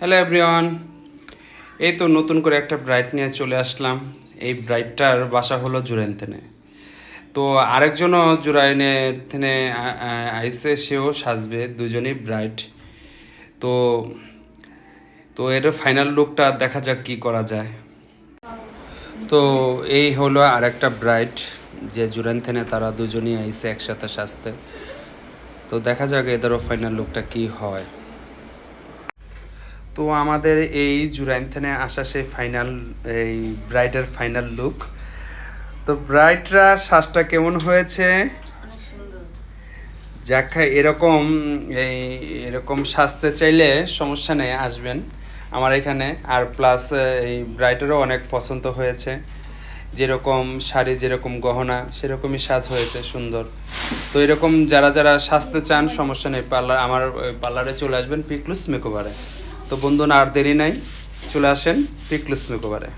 Hello everyone, এই তো নতুন করে একটা ব্রাইড নিয়ে চলে আসলাম। এই ব্রাইডটার বাসা হলো জুরাইনথেনে। তো আরেকজনও জুরাইনের থেনে আইসে, সেও সাজবে, দুজনেই ব্রাইড। তো তো এর ফাইনাল লুকটা দেখা যাক কি করা যায়। তো এই হলো আরেকটা ব্রাইড, যে জুরাইনথেনে তারা দুজনেই আইসে একসাথে সাজতে। তো দেখা যাক এদেরও ফাইনাল লুকটা কি হয়। তো আমাদের এই জুরাইনথেনে আসা সেই ফাইনাল, এই ব্রাইডের ফাইনাল লুক। তো ব্রাইডরা সাজটা কেমন হয়েছে? যাক, এরকম এরকম সাজতে চাইলে সমস্যা নেই, আসবেন আমার এখানে। আর প্লাস এই ব্রাইডেরও অনেক পছন্দ হয়েছে, যেরকম শাড়ি যেরকম গহনা সেরকমই সাজ হয়েছে, সুন্দর। তো এরকম যারা যারা সাজতে চান সমস্যা নেই, আমার পার্লারে চলে আসবেন, পিকলুস মেকওভারে। তো বন্ধু, না আর দেরি নাই, চলে আসেন পিকলুস মেকওভারে।